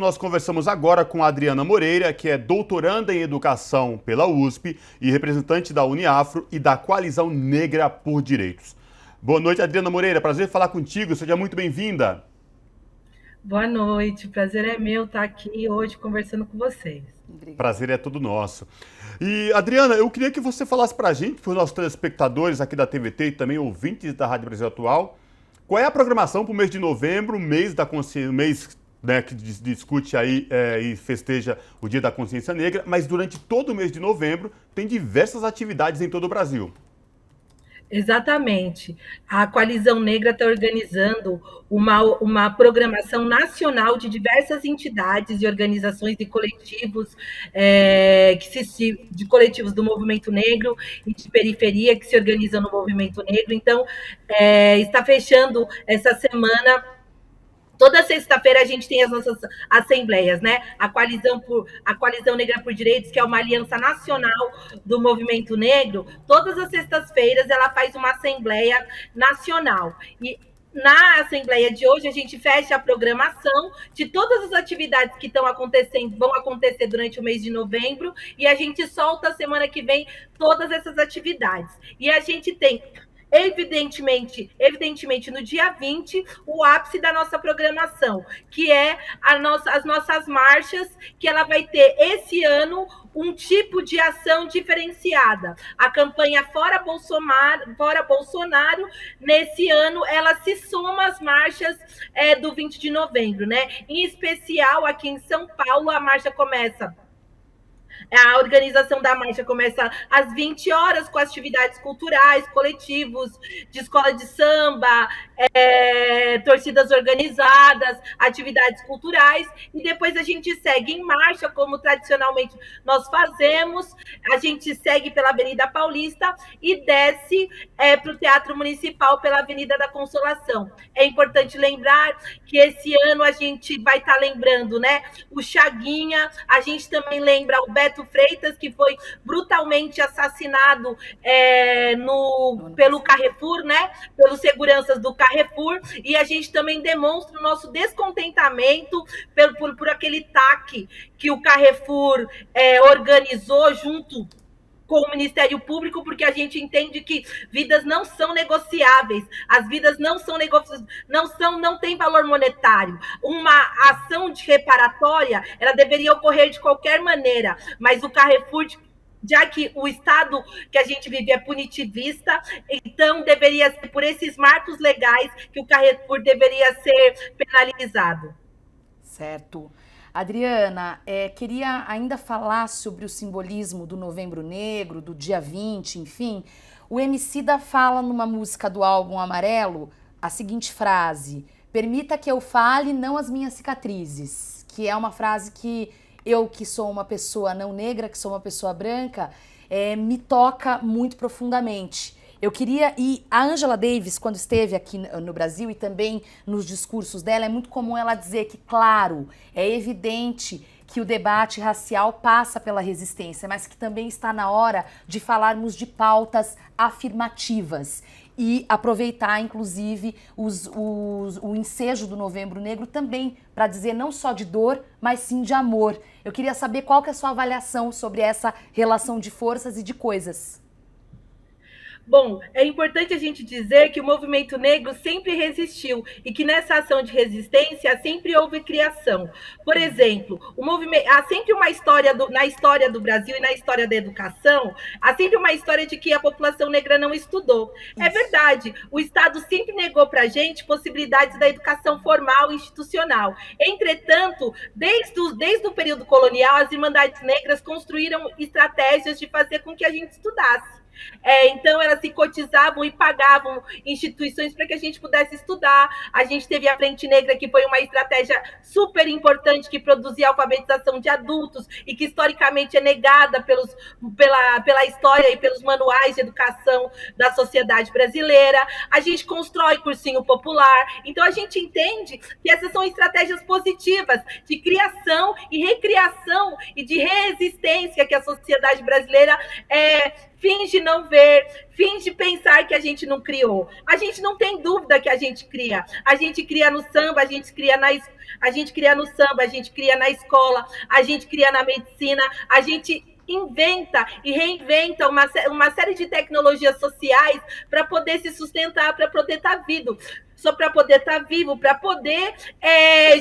Nós conversamos agora com a Adriana Moreira, que é doutoranda em Educação pela USP e representante da Uniafro e da Coalizão Negra por Direitos. Boa noite, Adriana Moreira. Prazer falar contigo. Seja muito bem-vinda. Boa noite, o prazer é meu estar aqui hoje conversando com vocês. Obrigada. Prazer é todo nosso. E, Adriana, eu queria que você falasse para a gente, para os nossos telespectadores aqui da TVT e também ouvintes da Rádio Brasil Atual, qual é a programação para o mês de novembro, mês da consciência, mês, né, que discute aí e festeja o Dia da Consciência Negra, mas durante todo o mês de novembro tem diversas atividades em todo o Brasil. Exatamente. A Coalizão Negra está organizando uma programação nacional de diversas entidades e organizações e coletivos, de coletivos do movimento negro e de periferia que se organizam no movimento negro. Então, está fechando essa semana. Toda sexta-feira a gente tem as nossas assembleias, né? A Coalizão Negra por Direitos, que é uma aliança nacional do movimento negro, todas as sextas-feiras ela faz uma assembleia nacional. E na assembleia de hoje a gente fecha a programação de todas as atividades que estão acontecendo, vão acontecer durante o mês de novembro, e a gente solta a semana que vem todas essas atividades. E a gente tem evidentemente, no dia 20, o ápice da nossa programação, que é as nossas marchas, que ela vai ter esse ano um tipo de ação diferenciada. A campanha Fora Bolsonaro, nesse ano, ela se soma às marchas do 20 de novembro, né? Em especial, aqui em São Paulo, a marcha começa. A organização da marcha começa às 20 horas com atividades culturais, coletivos de escola de samba, torcidas organizadas, atividades culturais, e depois a gente segue em marcha, como tradicionalmente nós fazemos, a gente segue pela Avenida Paulista e desce para o Teatro Municipal pela Avenida da Consolação. É importante lembrar que esse ano a gente vai estar lembrando, né, o Chaguinha, a gente também lembra o Beto Freitas, que foi brutalmente assassinado pelo Carrefour, né? Pelos seguranças do Carrefour, e a gente também demonstra o nosso descontentamento por aquele TAC que o Carrefour organizou junto com o Ministério Público, porque a gente entende que vidas não são negociáveis, as vidas não são negociáveis, não tem valor monetário. Uma ação de reparatória, ela deveria ocorrer de qualquer maneira, mas o Carrefour, já que o Estado que a gente vive é punitivista, então deveria ser por esses marcos legais que o Carrefour deveria ser penalizado. Certo. Adriana, queria ainda falar sobre o simbolismo do Novembro Negro, do dia 20, enfim. O Emicida fala numa música do álbum Amarelo a seguinte frase: permita que eu fale, não as minhas cicatrizes, que é uma frase que eu, que sou uma pessoa não negra, que sou uma pessoa branca, me toca muito profundamente. Eu queria, e a Angela Davis, quando esteve aqui no Brasil e também nos discursos dela, é muito comum ela dizer que, claro, é evidente que o debate racial passa pela resistência, mas que também está na hora de falarmos de pautas afirmativas e aproveitar, inclusive, o ensejo do Novembro Negro também para dizer não só de dor, mas sim de amor. Eu queria saber qual que é a sua avaliação sobre essa relação de forças e de coisas. Bom, é importante a gente dizer que o movimento negro sempre resistiu e que nessa ação de resistência sempre houve criação. Por exemplo, há sempre uma história na história do Brasil e na história da educação, há sempre uma história de que a população negra não estudou. É verdade, o Estado sempre negou para a gente possibilidades da educação formal e institucional. Entretanto, desde o período colonial, as Irmandades Negras construíram estratégias de fazer com que a gente estudasse. Então, elas se cotizavam e pagavam instituições para que a gente pudesse estudar. A gente teve a Frente Negra, que foi uma estratégia super importante, que produzia alfabetização de adultos e que historicamente é negada pela história e pelos manuais de educação da sociedade brasileira. A gente constrói cursinho popular. Então, a gente entende que essas são estratégias positivas de criação e recriação e de resistência que a sociedade brasileira finge não ver, finge pensar que a gente não criou. A gente não tem dúvida que a gente cria. A gente cria no samba, a gente cria a gente cria no samba, a gente cria na escola, a gente cria na medicina, a gente inventa e reinventa uma série de tecnologias sociais para poder se sustentar, para poder estar vivo, só para poder estar vivo, para poder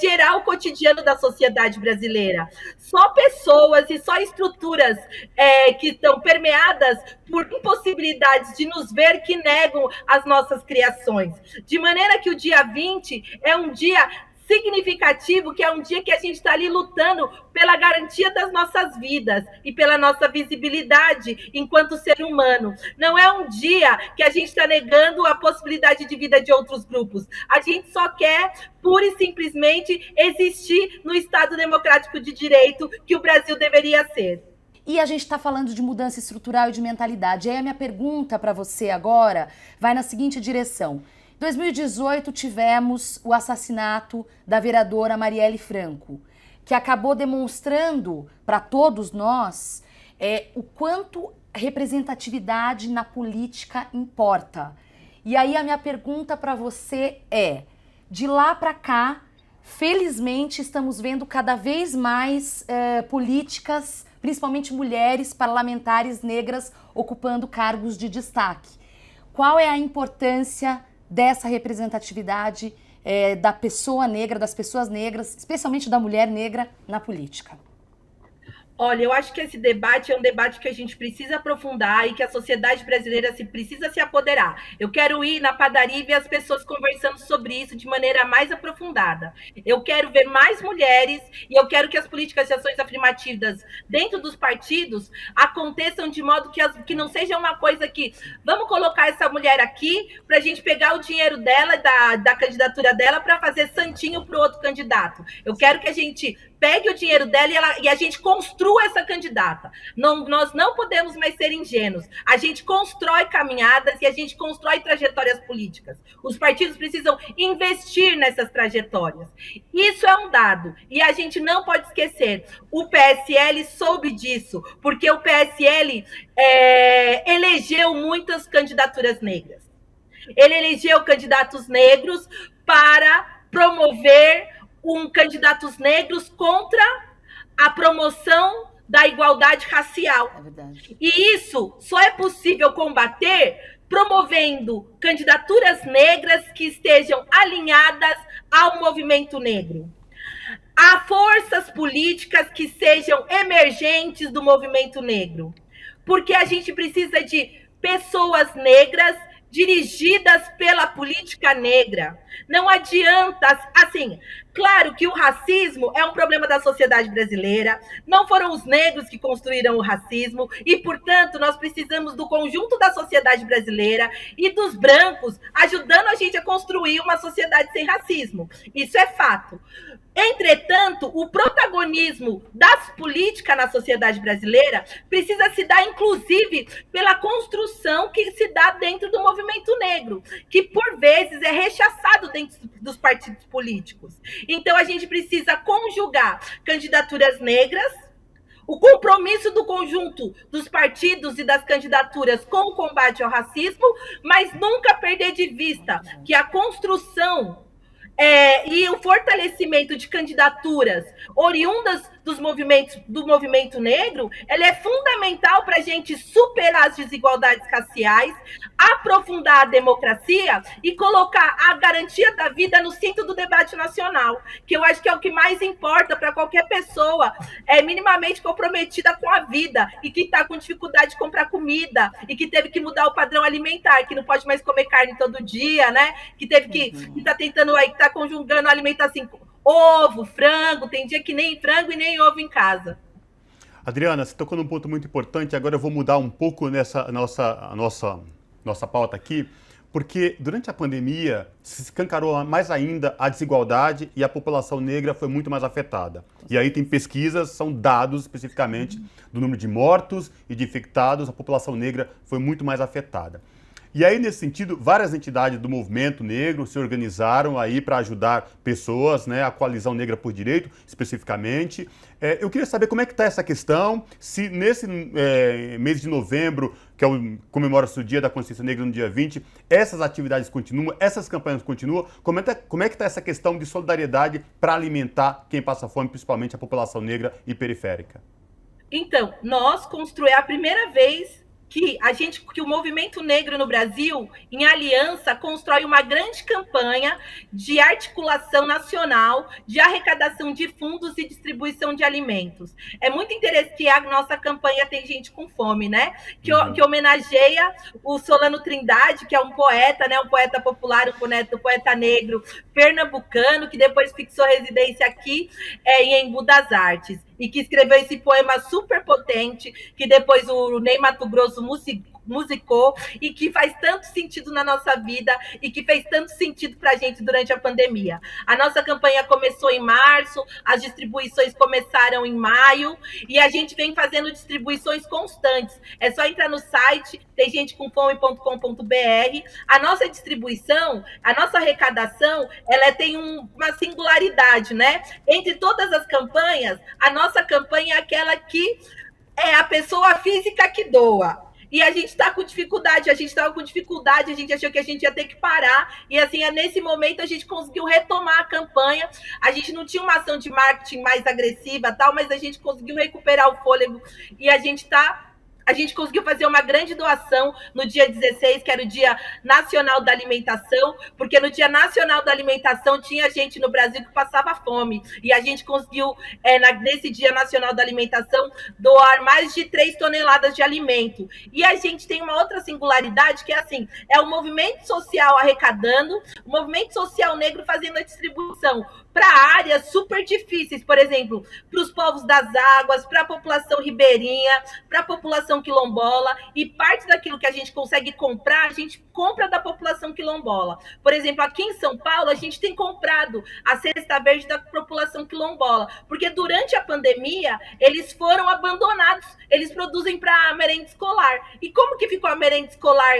gerar o cotidiano da sociedade brasileira. Só pessoas e só estruturas que estão permeadas por impossibilidades de nos ver que negam as nossas criações. De maneira que o dia 20 é um dia significativo, que é um dia que a gente está ali lutando pela garantia das nossas vidas e pela nossa visibilidade enquanto ser humano. Não é um dia que a gente está negando a possibilidade de vida de outros grupos. A gente só quer, pura e simplesmente, existir no Estado democrático de direito que o Brasil deveria ser. E a gente está falando de mudança estrutural e de mentalidade. E aí a minha pergunta para você agora vai na seguinte direção. Em 2018 tivemos o assassinato da vereadora Marielle Franco, que acabou demonstrando para todos nós o quanto representatividade na política importa. E aí a minha pergunta para você é, de lá para cá, felizmente estamos vendo cada vez mais políticas, principalmente mulheres parlamentares negras ocupando cargos de destaque. Qual é a importância dessa representatividade da pessoa negra, das pessoas negras, especialmente da mulher negra, na política? Olha, eu acho que esse debate é um debate que a gente precisa aprofundar e que a sociedade brasileira precisa se apoderar. Eu quero ir na padaria e ver as pessoas conversando sobre isso de maneira mais aprofundada. Eu quero ver mais mulheres e eu quero que as políticas de ações afirmativas dentro dos partidos aconteçam de modo que não seja uma coisa que vamos colocar essa mulher aqui para a gente pegar o dinheiro dela, da candidatura dela, para fazer santinho para o outro candidato. Eu quero que a gente pegue o dinheiro dela e a gente construa essa candidata. Nós não podemos mais ser ingênuos. A gente constrói caminhadas e a gente constrói trajetórias políticas. Os partidos precisam investir nessas trajetórias. Isso é um dado. E a gente não pode esquecer. O PSL soube disso, porque o PSL elegeu muitas candidaturas negras. Ele elegeu candidatos negros para promover candidatos negros contra a promoção da igualdade racial. É verdade. E isso só é possível combater promovendo candidaturas negras que estejam alinhadas ao movimento negro. Há forças políticas que sejam emergentes do movimento negro. Porque a gente precisa de pessoas negras dirigidas pela política negra. Não adianta, assim, claro que o racismo é um problema da sociedade brasileira, não foram os negros que construíram o racismo e, portanto, nós precisamos do conjunto da sociedade brasileira e dos brancos ajudando a gente a construir uma sociedade sem racismo. Isso é fato. Entretanto, o protagonismo das políticas na sociedade brasileira precisa se dar, inclusive, pela construção que se dá dentro do movimento negro, que, por vezes, é rechaçado dentro dos partidos políticos. Então, a gente precisa conjugar candidaturas negras, o compromisso do conjunto dos partidos e das candidaturas com o combate ao racismo, mas nunca perder de vista que a construção e o fortalecimento de candidaturas oriundas do movimento negro, ela é fundamental para a gente superar as desigualdades raciais, aprofundar a democracia e colocar a garantia da vida no centro do debate nacional, que eu acho que é o que mais importa para qualquer pessoa minimamente comprometida com a vida e que está com dificuldade de comprar comida e que teve que mudar o padrão alimentar, que não pode mais comer carne todo dia, né? Que teve que está tentando aí, que está conjugando alimentação, ovo, frango, tem dia que nem frango e nem ovo em casa. Adriana, você tocou num ponto muito importante, agora eu vou mudar um pouco nessa nossa pauta aqui, porque durante a pandemia se escancarou mais ainda a desigualdade e a população negra foi muito mais afetada. E aí tem pesquisas, são dados especificamente do número de mortos e de infectados, a população negra foi muito mais afetada. E aí, nesse sentido, várias entidades do movimento negro se organizaram aí para ajudar pessoas, né, a Coalizão Negra por Direito, especificamente. Eu queria saber como é que está essa questão, se nesse mês de novembro, que comemora-se o Dia da Consciência Negra no dia 20, essas atividades continuam, essas campanhas continuam. Como é que está essa questão de solidariedade para alimentar quem passa fome, principalmente a população negra e periférica? Então, é a primeira vez que o movimento negro no Brasil, em aliança, constrói uma grande campanha de articulação nacional, de arrecadação de fundos e distribuição de alimentos. É muito interessante que a nossa campanha Tem Gente com Fome, né? Que homenageia o Solano Trindade, que é um poeta, né? Um poeta popular, um poeta negro pernambucano, que depois fixou residência aqui em Embu das Artes, e que escreveu esse poema super potente, que depois o Ney Matogrosso musicou, e que faz tanto sentido na nossa vida e que fez tanto sentido para a gente durante a pandemia. A nossa campanha começou em março, as distribuições começaram em maio, e a gente vem fazendo distribuições constantes. É só entrar no site temgentecomfome.com.br. A nossa distribuição, a nossa arrecadação, ela tem uma singularidade, né? Entre todas as campanhas, a nossa campanha é aquela que é a pessoa física que doa. E a gente está com dificuldade, a gente achou que a gente ia ter que parar, e assim, nesse momento a gente conseguiu retomar a campanha. A gente não tinha uma ação de marketing mais agressiva, tal, mas a gente conseguiu recuperar o fôlego, e a gente conseguiu fazer uma grande doação no dia 16, que era o Dia Nacional da Alimentação, porque no Dia Nacional da Alimentação tinha gente no Brasil que passava fome, e a gente conseguiu, nesse Dia Nacional da Alimentação, doar mais de 3 toneladas de alimento. E a gente tem uma outra singularidade, que é assim, é o movimento social arrecadando, o movimento social negro fazendo a distribuição para áreas super difíceis, por exemplo, para os povos das águas, para a população ribeirinha, para a população quilombola, e parte daquilo que a gente consegue comprar, a gente compra da população quilombola. Por exemplo, aqui em São Paulo, a gente tem comprado a cesta verde da população quilombola, porque durante a pandemia, eles foram abandonados, eles produzem para merenda escolar. E como que ficou a merenda escolar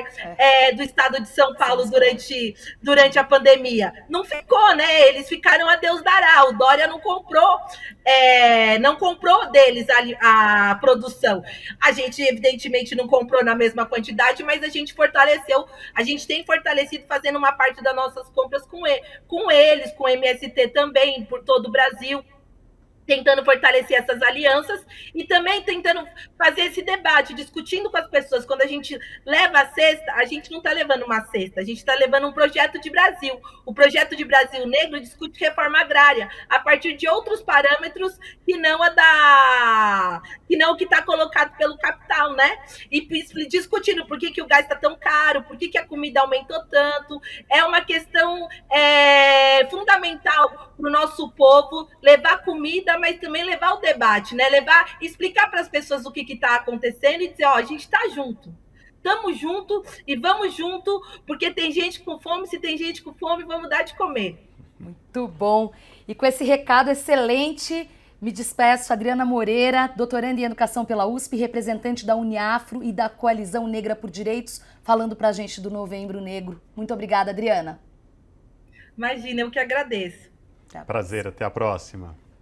do estado de São Paulo durante a pandemia? Não ficou, né? Eles ficaram a Deus dará. O Dória não comprou deles a produção. A gente, evidentemente, não comprou na mesma quantidade, mas a gente tem fortalecido fazendo uma parte das nossas compras com eles, com o MST também, por todo o Brasil, tentando fortalecer essas alianças e também tentando fazer esse debate, discutindo com as pessoas. Quando a gente leva a cesta, a gente não está levando uma cesta, a gente está levando um projeto de Brasil. O projeto de Brasil Negro discute reforma agrária a partir de outros parâmetros que não o que está colocado pelo capital, né? E discutindo por que o gás está tão caro, por que a comida aumentou tanto. É uma questão fundamental para o nosso povo levar comida, mas também levar o debate, né? Explicar para as pessoas o que está acontecendo e dizer, a gente está junto. Estamos juntos e vamos junto, porque tem gente com fome, se tem gente com fome, vamos dar de comer. Muito bom. E com esse recado excelente, me despeço, Adriana Moreira, doutoranda em Educação pela USP, representante da Uniafro e da Coalizão Negra por Direitos, falando para a gente do Novembro Negro. Muito obrigada, Adriana. Imagina, eu que agradeço. Prazer, até a próxima.